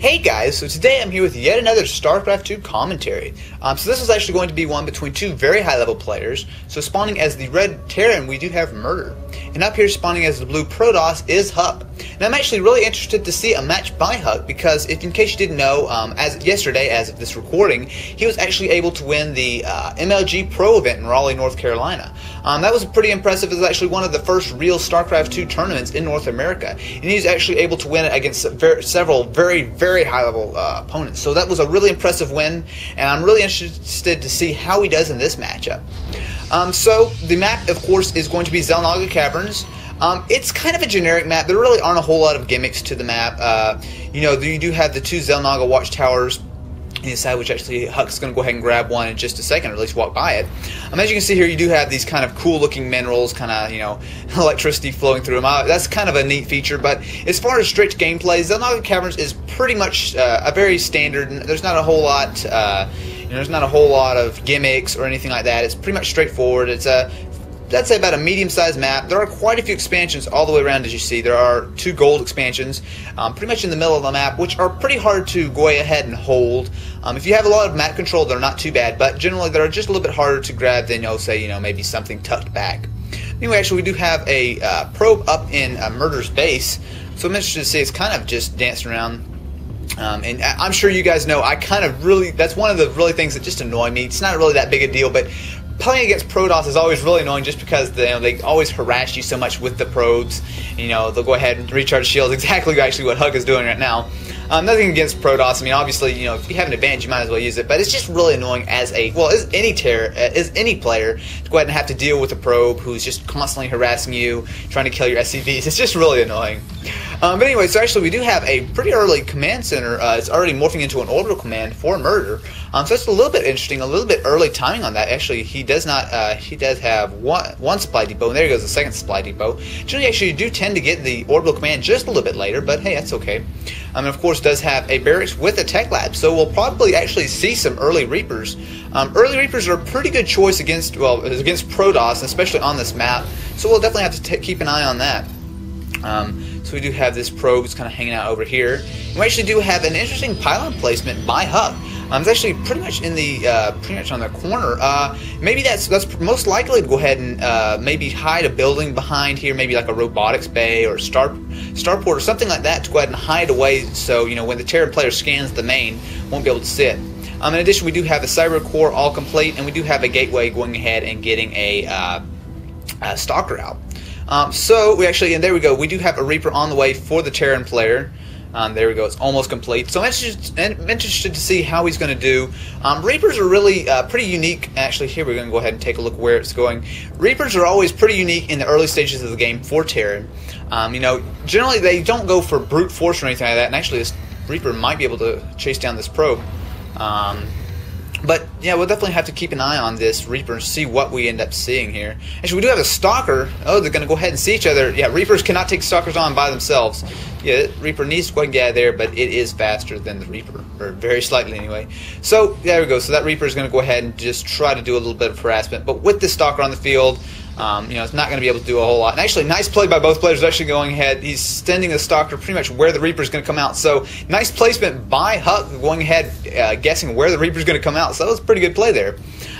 Hey guys, so today I'm here with yet another Starcraft 2 commentary. So this is actually going to be one between two very high level players. So spawning as the red Terran we do have MurDeR. And up here spawning as the blue Protoss is HuK. And I'm actually really interested to see a match by HuK because if in case you didn't know, as yesterday as of this recording, he was actually able to win the MLG Pro event in Raleigh, North Carolina. That was pretty impressive. It was actually one of the first real Starcraft 2 tournaments in North America. And he was actually able to win it against several very high-level opponents. So that was a really impressive win, and I'm really interested to see how he does in this matchup. So the map, of course, is going to be Xel'Naga Caverns. It's kind of a generic map. There really aren't a whole lot of gimmicks to the map. You do have the two Xel'Naga watchtowers inside, which actually HuK's going to go ahead and grab one in just a second, or at least walk by it. As you can see here, you do have these kind of cool looking minerals, kind of, electricity flowing through them. That's kind of a neat feature, but as far as strict gameplay, Xel'Naga Caverns is pretty much a very standard, and there's not a whole lot, there's not a whole lot of gimmicks or anything like that. It's pretty much straightforward. It's I'd say about a medium-sized map. There are quite a few expansions all the way around, as you see. There are 2 gold expansions, pretty much in the middle of the map, which are pretty hard to go ahead and hold. If you have a lot of map control, they're not too bad, but generally they're just a little bit harder to grab than, maybe something tucked back. Anyway, actually, we do have a probe up in MurDeR's base, so I'm interested to see it's kind of just dancing around. And I'm sure you guys know, that's one of the really things that just annoy me. It's not really that big a deal, but playing against Protoss is always really annoying just because they always harass you so much with the probes. They'll go ahead and recharge shields, exactly actually what HuK is doing right now. Nothing against Protoss. Obviously, if you have an advantage, you might as well use it. But it's just really annoying as any player to go ahead and have to deal with a probe who's just constantly harassing you, trying to kill your SCVs. It's just really annoying. But anyway, so actually we do have a pretty early command center. It's already morphing into an orbital command for MurDeR. So that's a little bit interesting, a little bit early timing on that. Actually, he does have one supply depot, and there goes the second supply depot. Generally, actually, you do tend to get the orbital command just a little bit later, but hey, that's okay. And of course, does have a barracks with a tech lab, so we'll probably actually see some early Reapers. Early Reapers are a pretty good choice against Protoss, especially on this map. So we'll definitely have to keep an eye on that. So we do have this probe kind of hanging out over here. And we actually do have an interesting pylon placement by HuK. It's actually pretty much on the corner. Maybe that's most likely to go ahead and maybe hide a building behind here, maybe like a robotics bay or starport or something like that, to go ahead and hide away. So when the Terran player scans the main, won't be able to see it. In addition, we do have the cyber core all complete, and we do have a gateway going ahead and getting a stalker out. So we actually, and there we go, we do have a Reaper on the way for the Terran player. There we go, it's almost complete. So I'm interested to see how he's going to do. Reapers are really pretty unique. Actually, here we're going to go ahead and take a look where it's going. Reapers are always pretty unique in the early stages of the game for Terran. Generally they don't go for brute force or anything like that, and actually this Reaper might be able to chase down this probe. But yeah, we'll definitely have to keep an eye on this Reaper and see what we end up seeing here. Actually, we do have a Stalker. Oh, they're going to go ahead and see each other. Yeah, Reapers cannot take Stalkers on by themselves. Yeah, Reaper needs to go ahead and get out of there, but it is faster than the Reaper, or very slightly anyway. So there we go. So that Reaper is going to go ahead and just try to do a little bit of harassment. But with this Stalker on the field, it's not going to be able to do a whole lot. And actually, nice play by both players. Actually going ahead, he's sending the Stalker pretty much where the Reaper is going to come out. So nice placement by HuK, going ahead, guessing where the Reaper is going to come out. So that was a pretty good play there.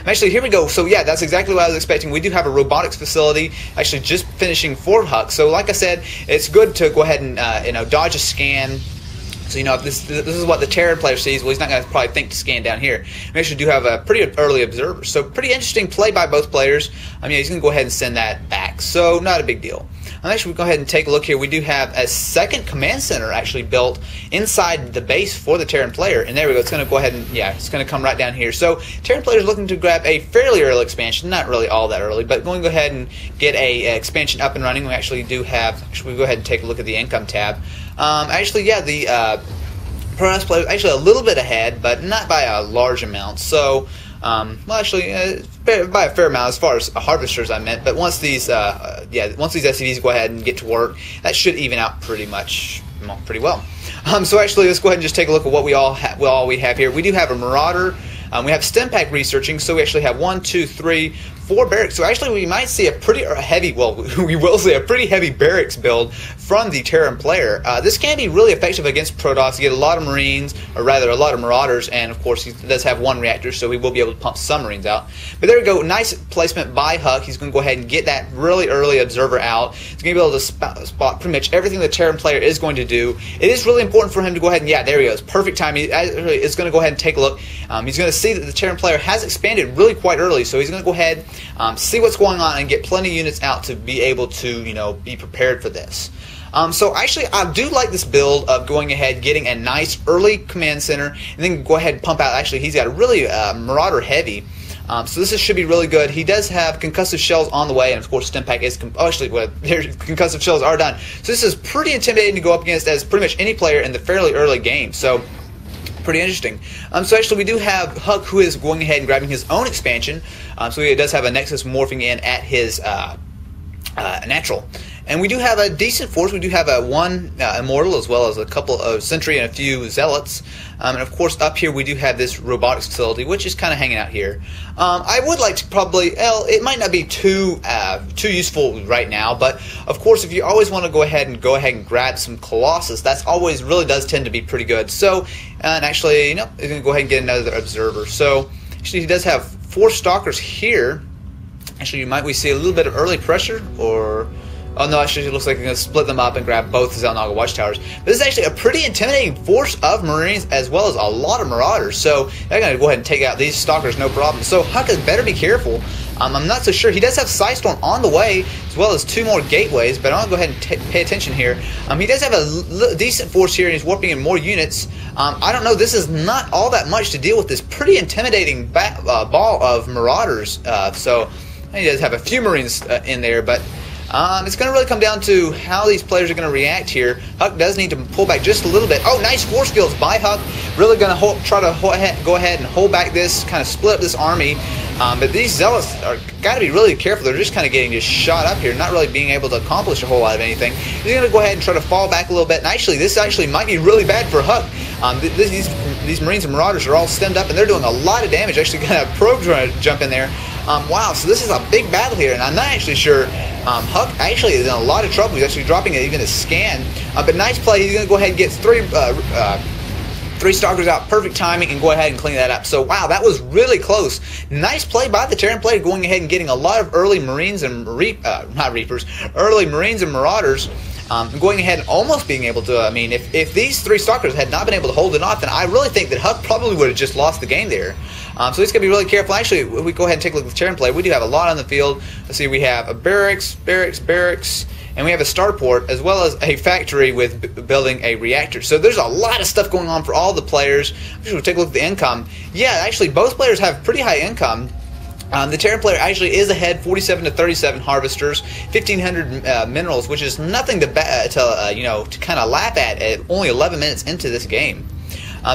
Actually, here we go. So yeah, that's exactly what I was expecting. We do have a robotics facility actually just finishing for HuK. So like I said, it's good to go ahead and dodge a scan. So if this is what the Terran player sees, well, he's not going to probably think to scan down here. We actually do have a pretty early observer, so pretty interesting play by both players. He's going to go ahead and send that back, so not a big deal. Actually, we'll go ahead and take a look here. We do have a second command center actually built inside the base for the Terran player, and there we go. It's going to go ahead and it's going to come right down here. So Terran player is looking to grab a fairly early expansion, not really all that early, but going to go ahead and get a expansion up and running. We actually do have. Actually, we'll go ahead and take a look at the income tab. The Protoss player is actually a little bit ahead, but not by a large amount. So, by a fair amount as far as harvesters I meant. But once these SCVs go ahead and get to work, that should even out pretty well. So actually, let's go ahead and just take a look at what we have here. We do have a Marauder. We have stem pack researching, so we actually have 1, 2, 3, 4 barracks. So actually we might see a pretty heavy, well, we will see a pretty heavy barracks build from the Terran player. This can be really effective against Protoss. You get a lot of Marines, or rather a lot of Marauders, and of course he does have 1 reactor, so he will be able to pump some Marines out. But there we go, nice placement by HuK. He's going to go ahead and get that really early observer out. He's going to be able to spot pretty much everything the Terran player is going to do. It is really important for him to go ahead and, yeah, there he goes, perfect time. He is going to go ahead and take a look. He's going to see that the Terran player has expanded really quite early, so he's going to go ahead, see what's going on, and get plenty of units out to be able to, you know, be prepared for this. So actually, I do like this build of going ahead, getting a nice early command center, and then go ahead and pump out. Actually, he's got a really Marauder heavy. So this should be really good. He does have concussive shells on the way, and of course Stimpack is concussive shells are done. So this is pretty intimidating to go up against as pretty much any player in the fairly early game. So pretty interesting. So actually we do have HuK, who is going ahead and grabbing his own expansion. So he does have a Nexus morphing in at his natural. And we do have a decent force. We do have a 1 Immortal, as well as a couple of Sentry and a few Zealots. And of course up here we do have this robotics facility, which is kind of hanging out here. I would like to probably, well, it might not be too useful right now, but of course if you always want to go ahead and grab some Colossus, that's always really does tend to be pretty good. So, and actually, you know, he's going to go ahead and get another observer. So actually he does have 4 Stalkers here. Actually, we see a little bit of early pressure, or oh no, actually it looks like they're going to split them up and grab both the Xel'Naga watchtowers. But this is actually a pretty intimidating force of Marines, as well as a lot of Marauders. So they're going to go ahead and take out these Stalkers, no problem. So HuK better be careful. I'm not so sure. He does have Psystorm on the way, as well as 2 more gateways, but I want to go ahead and pay attention here. He does have a decent force here, and he's warping in more units. I don't know, this is not all that much to deal with this pretty intimidating ball of Marauders. So he does have a few Marines in there, but it's going to really come down to how these players are going to react here. HuK does need to pull back just a little bit. Oh, nice force fields by HuK. Really going to try to go ahead and hold back this, kind of split up this army. But these Zealots are got to be really careful. They're just kind of getting just shot up here, not really being able to accomplish a whole lot of anything. He's going to go ahead and try to fall back a little bit. And actually, this actually might be really bad for HuK. These Marines and Marauders are all stemmed up, and they're doing a lot of damage. Actually, got a probe trying to jump in there. Wow, so this is a big battle here, and I'm not actually sure. HuK actually is in a lot of trouble. He's actually dropping even a scan. But nice play. He's going to go ahead and get 3 Stalkers out, perfect timing, and go ahead and clean that up. So wow, that was really close. Nice play by the Terran player, going ahead and getting a lot of early Marines and early Marines and Marauders. Going ahead and almost being able to, I mean, if these 3 Stalkers had not been able to hold it off, then I really think that HuK probably would have just lost the game there. So he's going to be really careful. Actually, if we go ahead and take a look at the Terran player, we do have a lot on the field. Let's see, we have a barracks, and we have a starport, as well as a factory with building a reactor. So there's a lot of stuff going on for all the players. We'll take a look at the income. Yeah, actually, both players have pretty high income. The Terran player actually is ahead, 47 to 37 harvesters, 1,500 minerals, which is nothing to kind of laugh at only 11 minutes into this game.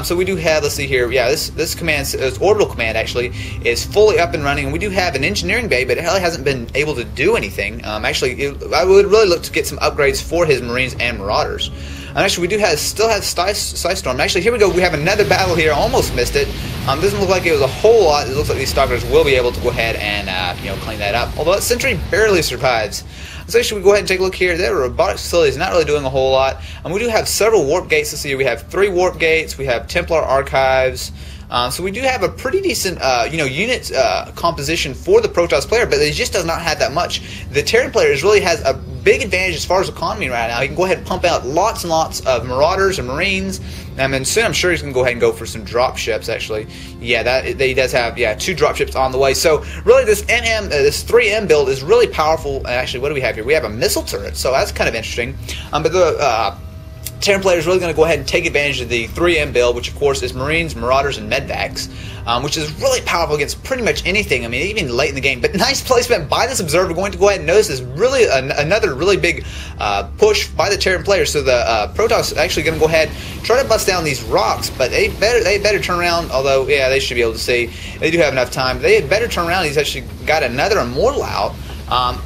So we do have, let's see here, yeah, this command, this orbital command actually is fully up and running, and we do have an engineering bay, but it really hasn't been able to do anything. Actually, I would really look to get some upgrades for his Marines and Marauders. And actually, we do still have Psystorm. Actually, here we go. We have another battle here. Almost missed it. Doesn't look like it was a whole lot. It looks like these Stalkers will be able to go ahead and clean that up. Although that Sentry barely survives. So actually, we go ahead and take a look here. Their robotics facility is not really doing a whole lot. And we do have several warp gates. Let's see here. We have 3 warp gates. We have Templar archives. So we do have a pretty decent, unit composition for the Protoss player, but it just does not have that much. The Terran player really has a big advantage as far as economy right now. He can go ahead and pump out lots and lots of Marauders and Marines. And soon I'm sure he's going to go ahead and go for some drop ships, actually. Yeah, he does have, 2 drop ships on the way. So really this this 3M build is really powerful. And actually, what do we have here? We have a missile turret, so that's kind of interesting. But the Terran player is really going to go ahead and take advantage of the 3M build, which of course is Marines, Marauders, and Medvacs, which is really powerful against pretty much anything. I mean, even late in the game. But nice placement by this observer. Going to go ahead and notice this really another really big push by the Terran player. So the Protoss is actually going to go ahead try to bust down these rocks, but they better turn around. Although yeah, they should be able to see they do have enough time. They had better turn around. He's actually got another Immortal out.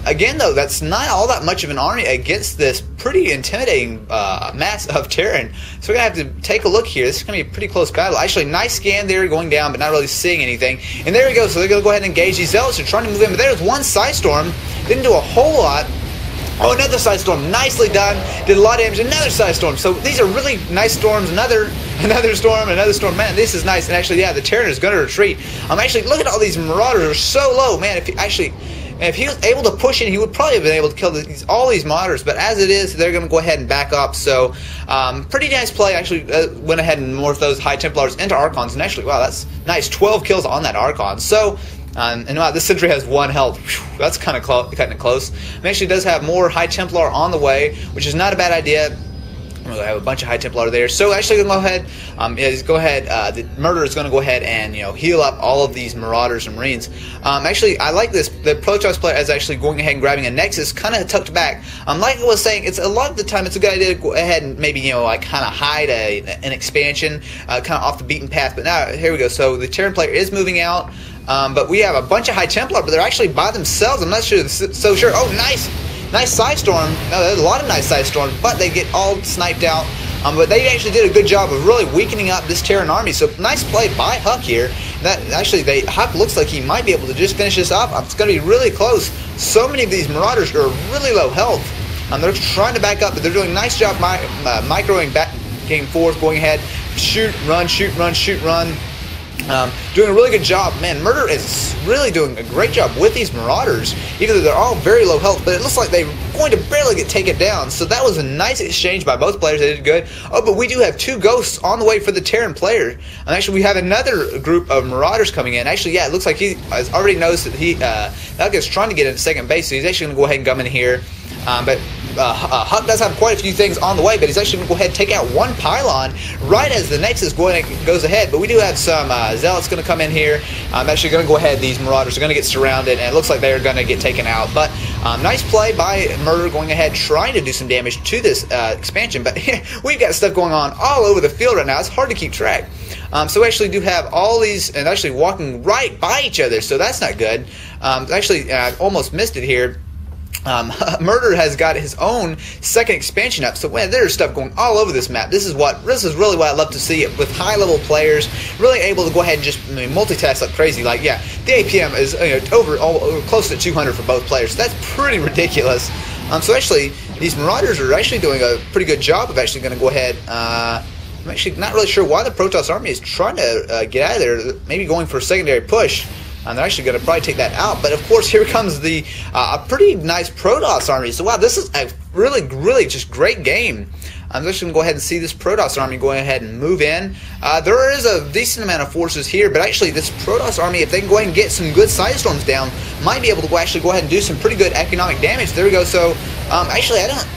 Again, though, that's not all that much of an army against this pretty intimidating mass of Terran. So we're going to have to take a look here. This is going to be a pretty close battle. Actually, nice scan there going down, but not really seeing anything. And there we go. So they're going to go ahead and engage these Zealots. They're trying to move in, but there's one Side Storm. Didn't do a whole lot. Oh, another Side Storm. Nicely done. Did a lot of damage. Another Side Storm. So these are really nice storms. Another storm. Another storm. Man, this is nice. And actually, yeah, the Terran is going to retreat. Actually, look at all these Marauders are so low. Man, if he was able to push in, he would probably have been able to kill all these Marauders. But as it is, they're going to go ahead and back up. So, pretty nice play. Actually, went ahead and morphed those High Templars into Archons. And actually, wow, that's nice. 12 kills on that Archon. So, and wow, this sentry has 1 health. Whew, that's kind of cutting it close. It actually does have more High Templar on the way, which is not a bad idea. We're going to have a bunch of High Templar there. So actually, going to go ahead. The MurDeR is going to go ahead and heal up all of these Marauders and Marines. Actually, I like this. The Protoss player is actually going ahead and grabbing a Nexus, kind of tucked back. Like I was saying, it's a lot of the time it's a good idea to go ahead and maybe like kind of hide an expansion, kind of off the beaten path. But now here we go. So the Terran player is moving out, but we have a bunch of High Templar, but they're actually by themselves. I'm not so sure. Oh, nice. Nice Side Storm. No, there's a lot of nice Side Storms, but they get all sniped out. But they actually did a good job of really weakening up this Terran army. So nice play by HuK here. That actually, HuK looks like he might be able to just finish this up. It's going to be really close. So many of these Marauders are really low health. They're trying to back up, but they're doing a nice job microing back, getting forth, going ahead, shoot, run, shoot, run, shoot, run. Doing a really good job. Man, MurDeR is really doing a great job with these Marauders, even though they're all very low health, but it looks like they're going to barely get taken down. So that was a nice exchange by both players. They did good. Oh, but we do have 2 ghosts on the way for the Terran player. And actually, we have another group of Marauders coming in. Actually, yeah, it looks like he has already noticed that HuK is trying to get into second base, so he's actually going to go ahead and come in here. But HuK does have quite a few things on the way, but he's actually going to go ahead and take out 1 pylon right as the Nexus goes ahead. But we do have some Zealots going to come in here. I'm actually going to go ahead. These Marauders are going to get surrounded, and it looks like they're going to get taken out. But nice play by MurDeR going ahead, trying to do some damage to this expansion. But we've got stuff going on all over the field right now. It's hard to keep track. So we actually do have all these, and actually walking right by each other, so that's not good. Actually, I almost missed it here. MurDeR has got his own second expansion up, so man, there's stuff going all over this map. This is really what I love to see with high-level players, really able to go ahead and just multitask like crazy. Like, yeah, the APM is over close to 200 for both players. So that's pretty ridiculous. So actually, these Marauders are actually doing a pretty good job of actually going to go ahead. I'm actually not really sure why the Protoss army is trying to get out of there. Maybe going for a secondary push. They're actually going to probably take that out. But, of course, here comes the a pretty nice Protoss army. So, wow, this is a really, really just great game. I'm just going to go ahead and see this Protoss army going ahead and move in. There is a decent amount of forces here, but actually this Protoss army, if they can go ahead and get some good Side Storms down, might be able to actually go ahead and do some pretty good economic damage. There we go. So, actually, I don't...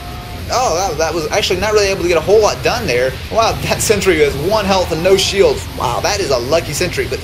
Oh, that was actually not really able to get a whole lot done there. Wow, that sentry has 1 health and no shields. Wow, that is a lucky sentry. But